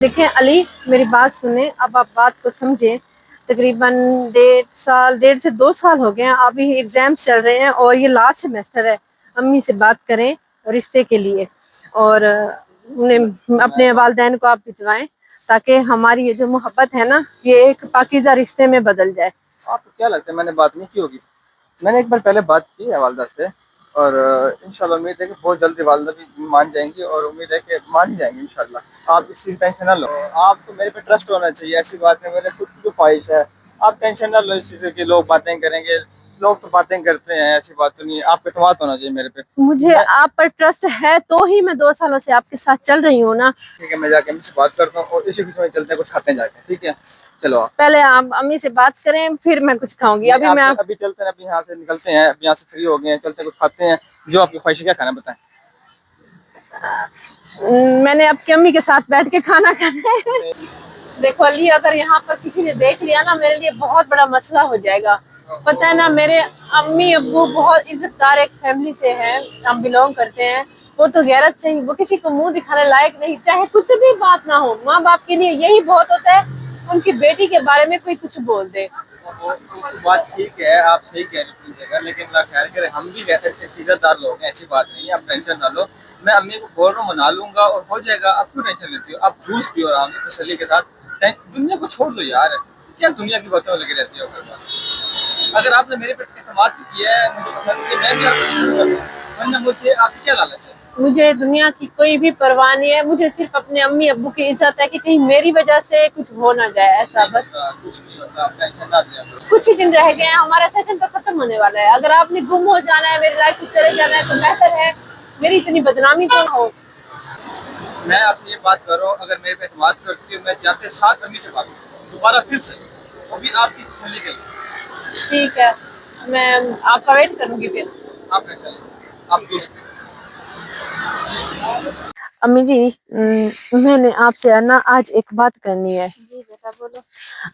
دیکھیں علی، میری بات سنیں، اب آپ بات کو سمجھیں۔ تقریباً 1.5 سے 2 سال ہو گئے ہیں، ابھی ایگزامس چل رہے ہیں اور یہ لاسٹ سیمیسٹر ہے۔ امی سے بات کریں رشتے کے لیے، اور اپنے والدین کو آپ بھجوائیں تاکہ ہماری یہ جو محبت ہے نا، یہ ایک پاکیزہ رشتے میں بدل جائے۔ آپ کو کیا لگتا ہے میں نے بات نہیں کی ہوگی؟ میں نے ایک بار پہلے بات کی ہے والدہ سے، اور انشاءاللہ امید ہے کہ بہت جلدی والدہ بھی مان جائیں گی، اور امید ہے کہ مان ہی جائیں گی انشاءاللہ۔ آپ اس کی ٹینشن نہ لو، آپ کو میرے پہ ٹرسٹ ہونا چاہیے، ایسی بات نہیں، میرے خود کی جو خواہش ہے۔ آپ ٹینشن نہ لو اس چیز کی، لوگ باتیں کریں گے، لوگ تو باتیں کرتے ہیں، ایسی بات تو نہیں ہے۔ آپ پہ اعتماد ہونا چاہیے میرے پہ۔ مجھے آپ پر ٹرسٹ ہے تو ہی میں 2 سالوں سے آپ کے ساتھ چل رہی ہوں نا۔ ٹھیک ہے، میں جا کے امی سے بات کرتا ہوں اور اسی کے چلتے ہیں، کچھ کھاتے ہیں جا کے، ٹھیک ہے؟ چلو آپ پہلے آپ امی سے بات کریں، پھر میں کچھ کھاؤں گی۔ ابھی چلتے ہیں، ابھی یہاں سے نکلتے ہیں، ابھی یہاں سے فری ہو گئے ہیں، چلتے ہیں کچھ کھاتے ہیں۔ جو آپ کی خواہش ہے، کیا کھانا بتائیں؟ میں نے آپ کی امی کے ساتھ بیٹھ کے کھانا کھانا ہے۔ دیکھو علی، اگر یہاں پر کسی نے دیکھ لیا نا، میرے لیے بہت بڑا مسئلہ ہو جائے گا۔ پتہ ہے نا، میرے امی ابو بہت عزت دار ایک فیملی سے ہیں، ہم بلونگ کرتے ہیں۔ وہ تو غیرت سے ہی، وہ کسی کو منہ دکھانے لائق نہیں، چاہے کچھ بھی بات نہ ہو۔ ماں باپ کے لیے یہی بہت ہوتا ہے، ان کی بیٹی کے بارے میں کوئی کچھ بول دے۔ بات ٹھیک ہے، آپ صحیح کہہ رہے ہیں اپنی جگہ، لیکن اللہ خیر کرے، ہم بھی عزت دار لوگ ہیں، ایسی بات نہیں ہے، آپ ٹینشن نہ لو۔ میں امی کو بول رہا ہوں، منا لوں گا اور ہو جائے گا۔ آپ کیوں ٹینشن لیتی ہو؟ آپ جوس پیو آرام سے تسلی کے ساتھ۔ دنیا کو چھوڑ دو یار، کیا دنیا کی باتوں میں لگی رہتی ہو؟ اگر آپ نے میرے پہ اعتماد کیا ہے، مجھے پسند کیا، میں بھی آپ کو پسند کروں، ورنہ مجھے آپ سے کیا لالچ ہے؟ مجھے دنیا کی کوئی بھی پرواہ نہیں ہے، مجھے صرف اپنے امی ابو کی عزت ہے کہ کہیں میری وجہ سے کچھ ہو نہ جائے ایسا، بس۔ کچھ نہیں ہوتا، آپ ٹینشن نہ لیں۔ کچھ ہی دن رہ گئے ہیں، ہمارا سیشن تو ختم ہونے والا ہے۔ اگر آپ نے گم ہو جانا ہے، میری لائف سے چلے جانا ہے، تو بہتر ہے میری اتنی بدنامی تو نہ ہو۔ میں آپ سے یہ بات کر رہا ہوں، اگر میرے پہ اعتماد کرتی ہوں، میں جاتے ساتھ امی سے بات کروں دوبارہ پھر سے، وہ بھی آپ کی تسلی کے لیے۔ ٹھیک ہے، میں آپ کا ویٹ کروں گی پھر۔ آپ نے چلیں، آپ دوست۔ امی جی، میں نے آپ سے نا آج ایک بات کرنی ہے۔ جی بیٹا بولو۔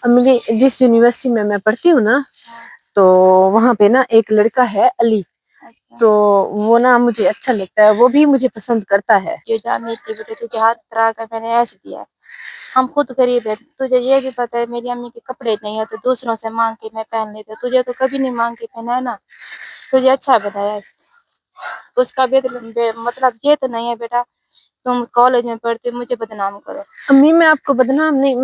امی جی، جس یونیورسٹی میں پڑھتی ہوں نا، تو وہاں پہ نا ایک لڑکا ہے علی، تو وہ نا مجھے اچھا لگتا ہے، وہ بھی مجھے پسند کرتا ہے۔ جو جا میری بیٹے تجھے ہاتھ پھیلا کر میں نے عیش دیا ہے، ہم خود غریب ہیں، تجھے یہ بھی پتہ ہے میری امی کے کپڑے نہیں ہے تو دوسروں سے مانگ کے میں پہن لیتے، تجھے تو کبھی نہیں مانگ کے پہنا ہے نا، تجھے اچھا بتایا ہے۔ اس کا مطلب یہ تو نہیں ہے بیٹا تم کالج میں پڑھتے مجھے بدنام کرو۔ امی، میں آپ کو بدنام نہیں،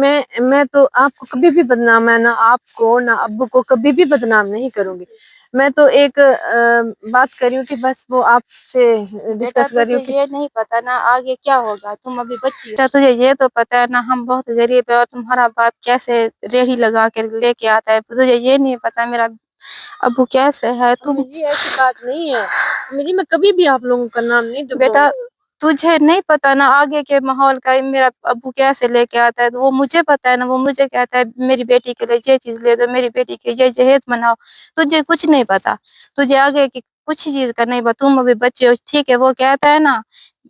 میں تو آپ کو کبھی بھی بدنام، ہے نہ آپ کو نہ ابو کو کبھی بھی بدنام نہیں کروں گی۔ میں تو ایک بات کر رہی ہوں کہ بس وہ آپ سے بیٹا ڈسکس کر رہی تجھے ہوں کہ یہ نہیں پتا نا آگے کیا ہوگا، تم ابھی بچی ہو۔ تجھے یہ تو پتا ہے نا ہم بہت غریب ہے، اور تمہارا باپ کیسے ریڑھی لگا کے لے کے آتا ہے، تجھے یہ نہیں پتا میرا ابو کیسے ہے۔ تم جی ایسی بات نہیں ہے میری، میں کبھی بھی آپ لوگوں کا نام نہیں ڈبوں بیٹا تجھے نہیں پتا نا آگے کے ماحول کا، میرا ابو کیسے لے کے آتا ہے، وہ مجھے پتا ہے نا، وہ مجھے کہتا ہے میری بیٹی کے لیے یہ چیز لے دو، میری بیٹی کے یہ جہیز بناؤ، تجھے کچھ نہیں پتا، تجھے آگے کی کچھ چیز کا نہیں پتا، تم ابھی بچے ہو، ٹھیک ہے؟ وہ کہتا ہے نا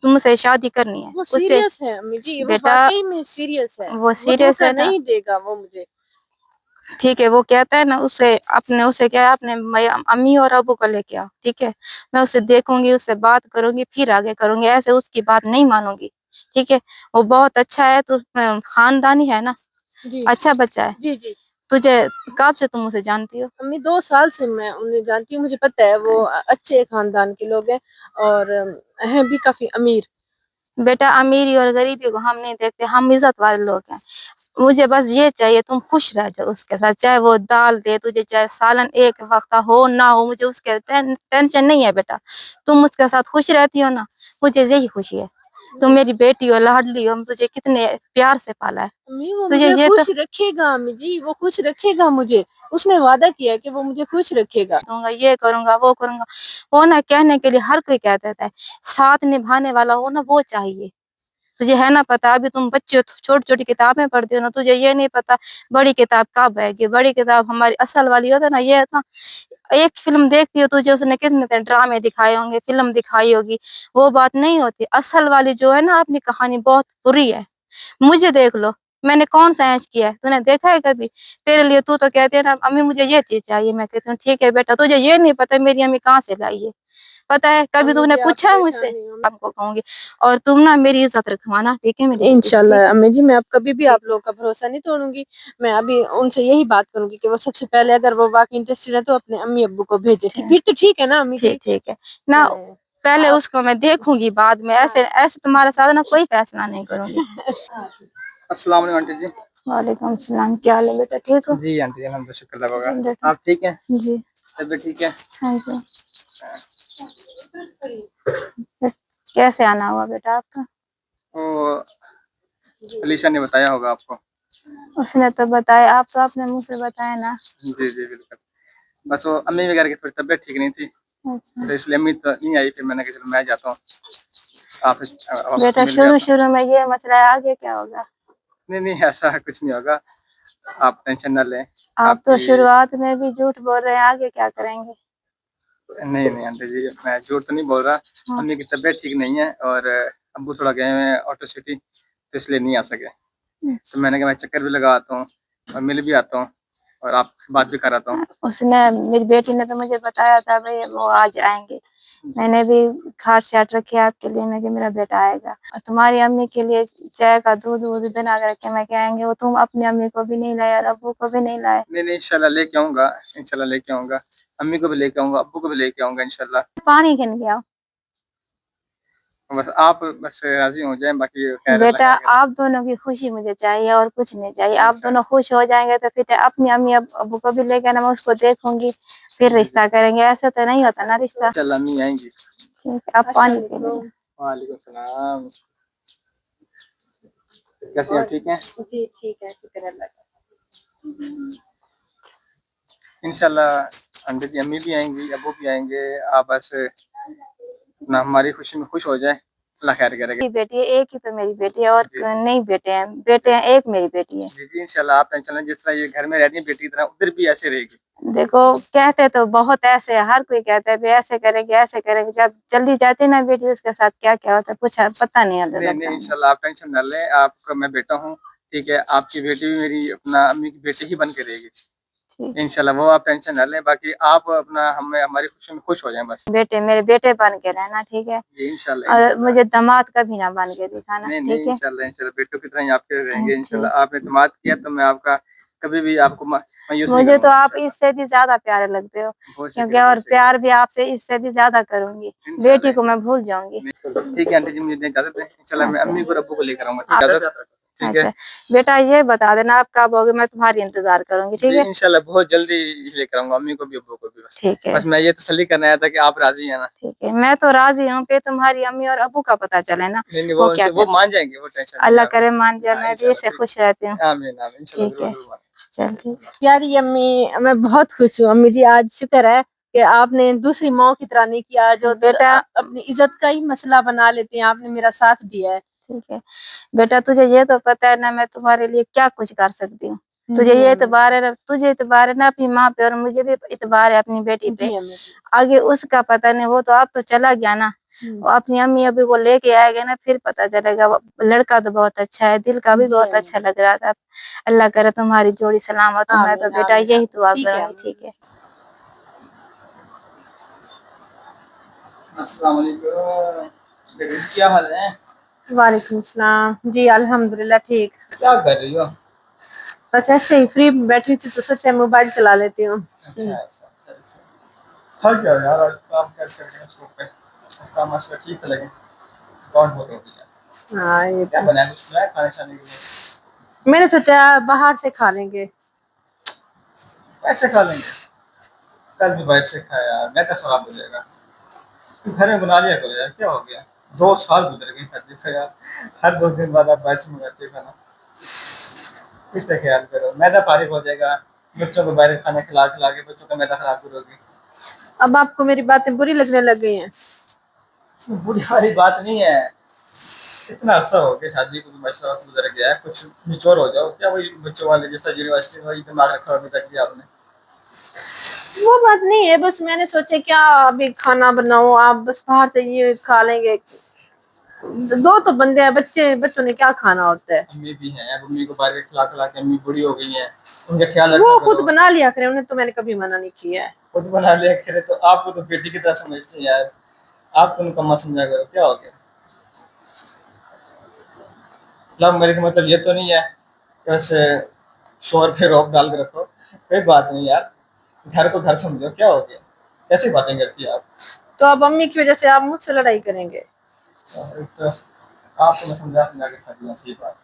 تم سے شادی کرنی ہے، وہ اس سے سیریس ہے امی جی، وہ بیٹا واقعی میں سیریس ہے، وہ وہ سیریس دھوکہ ہے نا، نہیں دے گا وہ مجھے۔ ٹھیک ہے؟ وہ کہتا ہے نا اسے کیا اپنے امی اور ابو کو لے کے آؤ، ٹھیک ہے؟ میں اسے دیکھوں گی، اس سے بات کروں گی، پھر آگے کروں گی، ایسے اس کی بات نہیں مانوں گی، ٹھیک ہے؟ وہ بہت اچھا ہے، تو خاندانی ہے نا، جی اچھا بچہ ہے۔ جی جی تجھے کب سے تم اسے جانتی ہو؟ امی 2 سال سے میں انہیں جانتی ہوں، مجھے پتہ ہے وہ اچھے خاندان کے لوگ ہیں اور ہیں بھی کافی امیر۔ بیٹا امیری اور غریبی کو ہم نہیں دیکھتے، ہم عزت والے لوگ ہیں، مجھے بس یہ چاہیے تم خوش رہ جاؤ اس کے ساتھ، چاہے وہ دال دے تجھے، چاہے سالن ایک وقت ہو نہ ہو، مجھے اس کے ٹینشن نہیں ہے بیٹا، تم اس کے ساتھ خوش رہتی ہو نا، مجھے یہی خوشی ہے۔ تم میری بیٹی ہو، لاڈلی ہو، تجھے کتنے پیار سے پالا ہے، امی وہ تجھے مجھے یہ تو خوش رکھے گا، امی جی وہ خوش رکھے گا مجھے، اس نے وعدہ کیا کہ وہ مجھے خوش رکھے گا۔ دوں گا، یہ کروں گا، وہ کروں گا، وہ نا کہنے کے لیے ہر کوئی کہتا ہے، ساتھ نبھانے والا ہو نا وہ چاہیے۔ تجھے ہے نا پتا، ابھی تم بچے ہو، چھوٹی چھوٹی کتابیں پڑھتے ہو نا، تجھے یہ نہیں پتا بڑی کتاب کب آئے گی، بڑی کتاب ہماری اصل والی ہوتا ہے نا، یہ نا ایک فلم دیکھتی ہو تجھے اس نے کتنے ڈرامے دکھائے ہوں گے، فلم دکھائی ہوگی، وہ بات نہیں ہوتی، اصل والی جو ہے نا اپنی کہانی بہت بری ہے۔ مجھے دیکھ لو، میں نے کون سا ایش کیا ہے، تو نے دیکھا ہے کبھی؟ تیرے لیے تو کہتے ہیں نا امی مجھے یہ چیز چاہیے، میں کہتی ہوں ٹھیک ہے بیٹا، تجھے یہ نہیں پتا میری امی کہاں سے لائی ہے، पता है कभी तुमने पूछा है मुझसे, आपको कहूंगी। और तुम ना मेरी इज्जत रखवाना, ठीक है मेरी? इंशाल्लाह अम्मी जी, मैं अब कभी भी आप लोगों का भरोसा नहीं तोड़ूंगी। मैं अभी उनसे यही बात करूंगी कि वो सबसे पहले अगर वो वाकई इंटरेस्टेड है तो अपने अम्मी अब्बू को भेजे। फिर तो ठीक है ना अम्मी जी? ठीक है ना, पहले उसको मैं देखूंगी, बाद में ऐसे ऐसे तुम्हारे साथ ना कोई फैसला नहीं करूंगी। अस्सलाम वालेकुम आंटी जी। वालेकुम सलाम, क्या हाल है बेटा, ठीक हो? जी आंटी, अल्हम्दुलिल्लाह, शुक्र अल्लाह का। आप ठीक हैं? जी तबीयत ठीक है? हाँ जी। बस, कैसे आना हुआ बेटा आपका? वो अलीशा ने बताया होगा आपको। उसने तो बताया, आप तो अपने मुंह से बताए ना। जी जी बिल्कुल। बस वो अम्मी वगैरह की थोड़ी तबीयत ठीक नहीं थी, अच्छा तो इसलिए अम्मी तो नहीं आई, फिर मैंने कहा चलो मैं जाता हूँ, आप बेटा, मिल शुरू जाता। शुरू में ये मसला है, आगे क्या होगा? नहीं नहीं, ऐसा कुछ नहीं होगा, आप टेंशन ना लें। आप तो आपकी शुरुआत में भी झूठ बोल रहे हैं, आगे क्या करेंगे? नहीं नहीं आंटी जी, मैं झूठ तो नहीं बोल रहा। हाँ। अम्मी की तबीयत ठीक नहीं है और अब्बू थोड़ा गए हुए हैं ऑटो सिटी, तो इसलिए नहीं आ सके। तो मैंने कहा मैं चक्कर भी लगा आता हूँ और मिल भी आता हूँ और आपसे बात भी कराता हूँ। उसने, मेरी बेटी ने तो मुझे बताया था भाई वो आज आएंगे। मैंने भी खाट शाट रखी है आपके लिए, मैं कि मेरा बेटा आएगा। और तुम्हारी अम्मी के लिए चाय का दूध वूध बना के रखे, मैं क्या आएंगे वो, तुम अपनी अम्मी को भी नहीं लाए और अब्बू को भी नहीं लाए। नहीं नहीं, इंशाल्लाह लेके आऊंगा, इंशाल्लाह लेके आऊंगा। अम्मी को भी लेके आऊंगा, अब्बू को भी लेके आऊंगा इंशाल्लाह। पानी गिन गया बस आप बस राजी हो जाएं, बाकी खैर अल्लाह बेटा, खैर करे। आप दोनों की खुशी मुझे चाहिए और कुछ नहीं चाहिए। आप दोनों खुश हो जाएंगे तो फिर अपनी अम्मी अब्बू को भी लेके आना, मैं उसको देखूंगी, फिर रिश्ता करेंगे। ऐसे तो नहीं होता ना रिश्ता। इंशाल्लाह अम्मी आएंगी। ठीक है, आप पानी पी लीजिए। वालेकुम सलाम। कैसे हैं, ठीक हैं? जी ठीक है, शुक्र अल्लाह का। इंशाल्लाह आंटी जी, अम्मी भी आएंगी, अब्बू भी आएंगे, आप बस ना हमारी खुशी में खुश हो जाए, अल्लाह खैर करेगा। मेरी बेटी है, एक ही तो मेरी बेटी है, और जी नहीं बेटे हैं, एक मेरी बेटी है। जी जी, इंशाल्लाह आप टेंशन लें, जिस तरह ये घर में रहती है बेटी, तरह उधर भी ऐसे रहेगी। देखो, कहते तो बहुत ऐसे है, हर कोई कहता है भी ऐसे करेंगे ऐसे करेंगे, जब जल्दी जाती ना बेटी उसके साथ क्या क्या होता है पूछा पता नहीं नहीं लगता नहीं, है। इंशाल्लाह आप टेंशन ना लें, आपका मैं बेटा हूँ, ठीक है? आपकी बेटी भी मेरी अपना अम्मी की बेटी ही बन के रहेगी ठीक, इंशाल्लाह, वो आप टेंशन ना लें, बाकी आप अपना हमें हमारी खुशी में खुश हो जाएं बस। बेटे मेरे बेटे बन के रहना, ठीक है? जी इंशाल्लाह और इंशाल्लाह। मुझे दामाद कभी ना बन के दिखाना, नहीं नहीं, ठीक है? इंशाल्लाह इंशाल्लाह, बेटों की तरह ही आपके रहेंगे इंशाल्लाह। ठीक। आपने एतमाद किया तो मैं आपका कभी भी आपको मायूस नहीं मुझे तो करूंगा आप इंशाल्लाह। इससे भी ज्यादा प्यारे लगते हो, बहुत क्योंकि शुक्रिया, और बहुत शुक्रिया। प्यार भी आपसे इससे भी ज्यादा करूंगी। इंशाल्लाह बेटी को मैं इंशाल्लाह। भूल जाऊंगी। ठीक है आंटी जी, मुझे इजाजत है, इंशाल्लाह मैं अच्छा अम्मी को और अब्बू को लेकर आऊंगा, ठीक है? इजाजत, ठीक है? अच्छा बेटा, ये बता देना आप कब आओगे, मैं तुम्हारी इंतजार करूंगी, ठीक जी है? इंशाल्लाह बहुत जल्दी लेकर आऊंगा, अम्मी को भी अब्बू को भी। बस ठीक है बस मैं ये तसल्ली करने आया था कि आप राजी हैं ना? ठीक है, मैं तो राजी हूँ पे तुम्हारी अम्मी और अबू का पता चले ना, नहीं नहीं, वो क्या वो कहते मान हैं। जाएंगे, वो टेंशन नहीं है अल्लाह आप। करे मान जाए, हाँ मैं भी इंशाल्लाह, इससे ठीक। खुश रहती हूँ। आमीन आमीन, इंशाल्लाह ठीक जरूर है, जरूर मान। चल ठीक। प्यारी अम्मी, मैं बहुत खुश हूँ अम्मी जी, आज शुक्र है कि आपने दूसरी माँ की तरह नहीं किया, जो बेटा अपनी इज्जत का ही मसला बना लेते हैं, आपने मेरा साथ दिया है। ठीक है बेटा, तुझे ये तो पता है ना मैं तुम्हारे लिए क्या कुछ कर सकती हूँ। तुझे ये इतबार है ना, तुझे इतबार है ना अपनी माँ पे, और मुझे भी इतबार है अपनी बेटी पे। जी अम्मी। आगे उसका पता नहीं, वो तो अब तो चला गया ना, वो अपनी अम्मी अभी को लेके आएगा ना, फिर पता चलेगा। वो लड़का तो बहुत अच्छा है, दिल का भी जी बहुत अम्मी। अच्छा लग रहा था। अल्लाह करे तुम्हारी जोड़ी सलामत हो, मैं तो आमीन बेटा आमीन यही दुआ ठीक है करूंगी, अम्मी। ठीक है? अस्सलाम वालेकुम, बेटी क्या हाल है? वालेकुम सलाम जी, अल्हम्दुलिल्लाह ठीक। क्या कर रही हो? बस ऐसे ही फ्री बैठी थी तो सोचा मोबाइल चला लेती हूँ। अच्छा अच्छा अच्छा अच्छा। थक गया यार, आज काम कर करके शॉप पे, इसका मसला ठीक तो लगे, थकान बहुत हो गई है। हाँ ये क्या तो बनाया कुछ बनाया खाने शाने के लिए? मैंने सोचा बाहर से खा लेंगे। ऐसे खा लेंगे? कल भी बाहर से खाया, मैं तो खराब हो जाएगा। तुम घर में बना लिया करो यार, क्या हो गया? 2 साल गुजर गए शादी का यार, हर 2 दिन बाद आप बाहर से मंगाते हो खाना। इसका ख्याल करो, मैदा फारिग हो जाएगा, बच्चों को बाहर खाना खिला खिला के बच्चों का मैदा खराब करोगे। अब आपको मेरी बातें बुरी लगने लग गई हैं? इसमें बुरी वाली बात नहीं है, इतना अरसा हो गया शादी को, माशा गुजर गया है, कुछ निचोर हो जाओ, क्या वही बच्चों वाले जैसा यूनिवर्सिटी में वही दिमाग रखा अभी तक भी आपने? वो बात नहीं है, बस मैंने सोचा क्या अभी खाना बनाओ, आप बस बाहर से ये खा लेंगे। दो तो बंदे हैं, बच्चों ने क्या खाना होता है। अम्मी भी हैं, अब अम्मी को बाहर के खिला खिला के अम्मी बूढ़ी हो गई हैं, उनका ख्याल रखा वो करो। खुद बना लिया करें, उन्हें तो मैंने कभी मना नहीं किया है। खुद बना लिया करे तो आपको तो बेटी की तरह समझते हैं यार, आप तो निकम्मा समझा करो, क्या हो गया? लव मैरिज का मतलब ये तो नहीं है कि बस शोर पे रोक डाल के रखो, कोई बात नहीं यार, घर को घर समझो, क्या हो गया? कैसी बातें करती है आप? तो अब अम्मी की वजह से आप मुझसे लड़ाई करेंगे? तो आपको मैं समझा के थक गया, सही बात,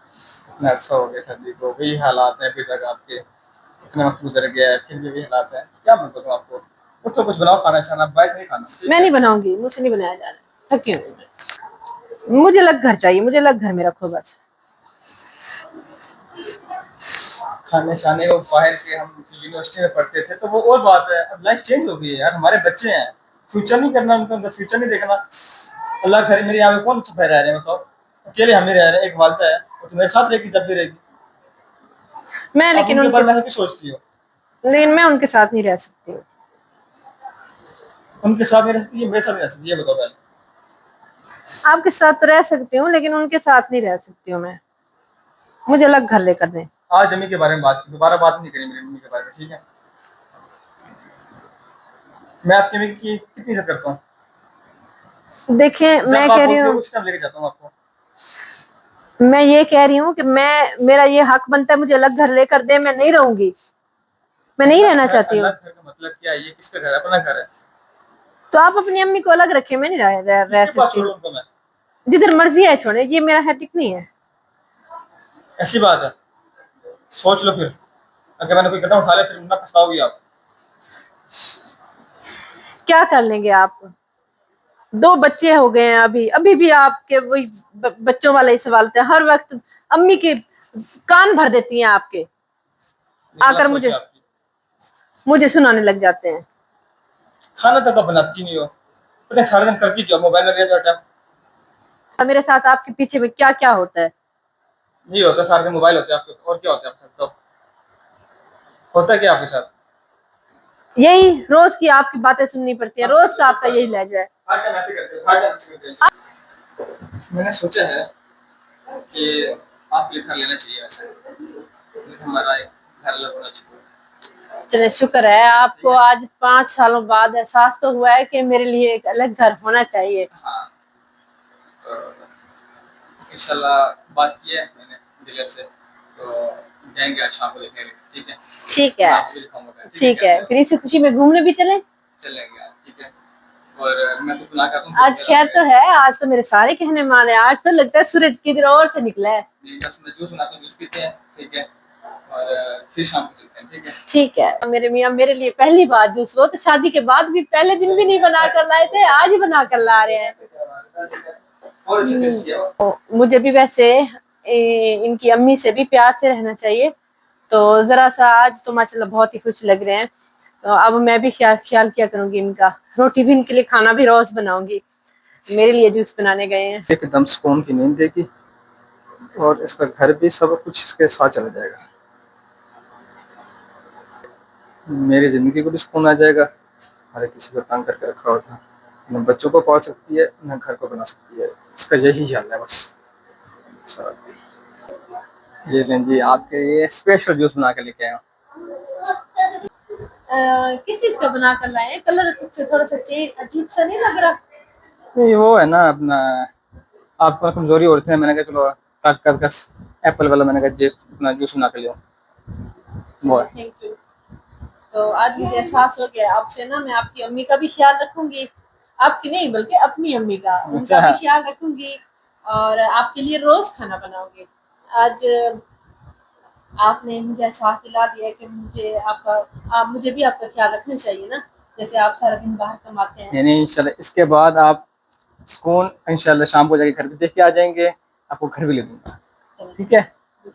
इतना अर्सा हो गया शादी को, वही हालात हैं अभी तक आपके, इतना वक्त गुजर गया है फिर भी वही हालात हैं, क्या मैं बताऊँ आपको? कुछ तो कुछ बनाओ खाना शाना, बाइक नहीं खाना, ठीक मैं है? नहीं बनाऊंगी, मुझसे नहीं बनाया जा रहा, थकी हूँ मैं। मुझे अलग घर चाहिए, मुझे अलग घर में रखो बस। खाने शाने को बाहर के, हम यूनिवर्सिटी में पढ़ते थे तो वो और बात है, अब लाइफ चेंज हो गई है यार, हमारे बच्चे हैं, फ्यूचर नहीं करना उनका फ्यूचर नहीं देखना। अल्लाह करे मेरे यहाँ पे कौन छुपे रह रहे हैं बताओ, अकेले हम ही रह रहे हैं, एक वालदा है वो तो मेरे साथ रहेगी जब भी रहेगी। मैं आप लेकिन उनके उनके बारे में क्या सोचती हो? लेकिन मैं उनके साथ नहीं रह सकती हूँ। उनके साथ नहीं रह सकती है, मेरे साथ नहीं रह सकती, ये बताओ पहले। आपके साथ तो रह सकती हूँ लेकिन उनके साथ नहीं रह सकती हूँ मैं। मुझे अलग घर लेकर दें। आज अम्मी के बारे में बात, दोबारा बात नहीं करें मेरी मम्मी के बारे में, ठीक है? मैं आपकी अम्मी की कितनी इज्जत करता हूँ, देखें, मैं जब आप कह रही बोलते हो हूँ, उस टाइम लेके जाता हूँ आपको। मैं ये कह रही हूँ कि मेरा ये हक बनता है, मुझे अलग घर लेकर दे, मैं नहीं रहूंगी, मैं नहीं रहना चाहती हूँ। अलग घर का मतलब क्या है? ये किसका घर है? अपना घर है। तो आप अपनी अम्मी को अलग रखें, मैं नहीं रह किसके पास सकती छोड़ू हूँ। उनको मैं? जिधर मर्जी है छोड़े, ये मेरा हैतिक नहीं है। ऐसी बात है, सोच लो फिर, अगर मैंने कोई कदम उठा लिया फिर ना पछताओगी आप। क्या कर लेंगे आप? 2 बच्चे हो गए हैं, अभी अभी भी आपके वही बच्चों वाला ही सवाल है हर वक्त। अम्मी के कान भर देती हैं आपके, ये गलत आकर सोच है मुझे आपकी। मुझे सुनाने लग जाते हैं। खाना तक आप बनाती नहीं हो, पता है सारा दिन करती क्या, मोबाइल में रहते हो टाइम। और मेरे साथ आपके पीछे में क्या क्या होता है? यही होता है, सारे दिन मोबाइल होते हैं आपके, और क्या होता है आपके साथ? तो होता है क्या आपके साथ? यही रोज की आपकी बातें सुननी पड़ती है, रोज का आपका यही लहजा है। हर टाइम ऐसे करते हो, हर टाइम ऐसे करते हो। मैंने सोचा है कि आपके लिए घर लेना चाहिए वैसे, लेकिन हमारा एक घर अलग होना चाहिए। चले, शुक्र है आपको आज 5 सालों बाद एहसास तो हुआ है कि मेरे लिए एक अलग घर होना चाहिए। हाँ, तो इंशाल्लाह बात की है मैंने डीलर से, तो जाएंगे आज शाम को देखने, ठीक है? ठीक मैं है, आपको भी दिखाऊंगा, ठीक है, कैसे फिर इसी खुशी में घूमने भी चले। चलेंगे आज, ठीक है? और मैं कुछ बना कर दूं आज खैर तो है, आज तो मेरे सारे कहने माने, आज तो लगता है सूरज किधर और से निकला है। नहीं, बस मैं जूस बनाता हूँ, जूस पीते हैं, ठीक है? और फिर शाम को चलते हैं, ठीक है? ठीक है मेरे मियाँ, मेरे लिए पहली बार जूस, वो तो शादी के बाद भी पहले दिन भी नहीं बना कर लाए थे, आज ही बना कर ला रहे हैं। बहुत अच्छा टेस्टी है वो। तो मुझे भी वैसे इनकी अम्मी से भी प्यार से रहना चाहिए, तो जरा सा आज तो माशाल्लाह बहुत ही खुश लग रहे हैं। तो अब मैं भी ख्याल किया करूंगी इनका, रोटी भी इनके लिए, खाना भी रोज बनाऊंगी। मेरे लिए जूस बनाने गए हैं। एकदम सुकून की नींद देगी और इसका घर भी सब कुछ इसके साथ चला जाएगा, मेरी जिंदगी को भी सुकून आ जाएगा। हर किसी को तंग करके रखा होता है, न बच्चों को पाल सकती है न घर को बना सकती है, इसका यही ख्याल है बस। अच्छा, ये लें जी, आपके ये स्पेशल जूस बना के लेके आया हूँ। किस चीज का बना कर लाए? कलर कुछ थोड़ा सा अजीब सा नहीं लग रहा? नहीं वो है ना अपना, आपको कमजोरी होती है, मैंने कहा चलो कस एप्पल वाला, मैंने कहा जी अपना जूस बना के लियो, वो है। Thank you. तो आज मुझे एहसास हो गया आपसे ना, मैं आपकी अम्मी का भी ख्याल रखूंगी, आपकी नहीं बल्कि अपनी अम्मी का, उनका भी ख्याल रखूंगी और आपके लिए रोज खाना बनाऊंगी। आज आपने मुझे एहसास दिला दिया कि मुझे भी आपका ख्याल रखना चाहिए ना, जैसे आप सारा दिन बाहर कमाते हैं। नहीं इंशाल्लाह इसके बाद आप सुकून इंशाल्लाह शाम को जाके घर भी देख के आ जाएंगे, आपको घर भी ले दूंगा, ठीक है?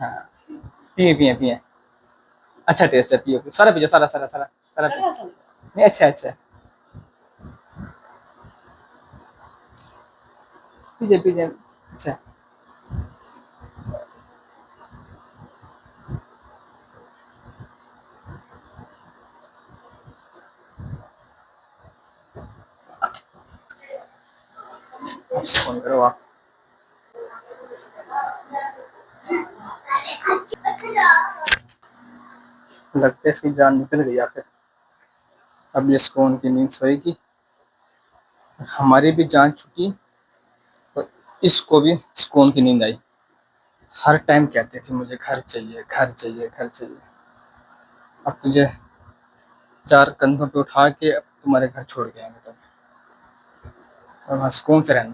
हाँ, पिए पिए पिए, अच्छा टेस्ट है, पियो सारा पियो, सारा सारा सारा सारा पियो। नहीं अच्छा अच्छा, पीजिए पीजिए, अच्छा। फोन करो आप, लगता है इसकी जान निकल गई, या फिर अब ये सुकून की नींद सोएगी ہماری بھی جان چھوٹی اور اس کو بھی سکون کی نیند آئی. ہر ٹائم کہتے تھے مجھے گھر چاہیے گھر چاہیے گھر چاہیے. اب تجھے 4 کندھوں پہ اٹھا کے اب تمہارے گھر چھوڑ کے آئیں گے تب اور وہاں سکون سے رہنا.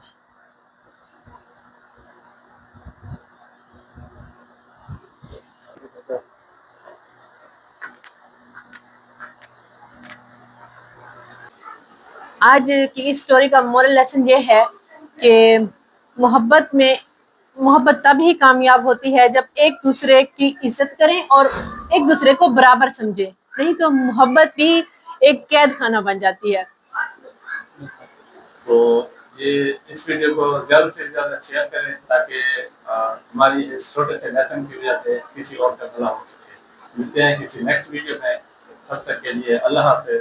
آج کی اس سٹوری کا مورل لیسن یہ ہے کہ محبت تب ہی کامیاب ہوتی ہے جب ایک دوسرے کی عزت کریں اور ایک دوسرے کو برابر سمجھیں، نہیں تو محبت بھی ایک قید خانہ بن جاتی ہے. تو یہ اس ویڈیو کو جلد سے جلد شیئر کریں تاکہ ہماری اس چھوٹے سے لیسن کی وجہ سے کسی اور کا بھلا ہو سکے. ملتے ہیں کسی نیکسٹ ویڈیو میں، تب تک کے لیے اللہ حافظ.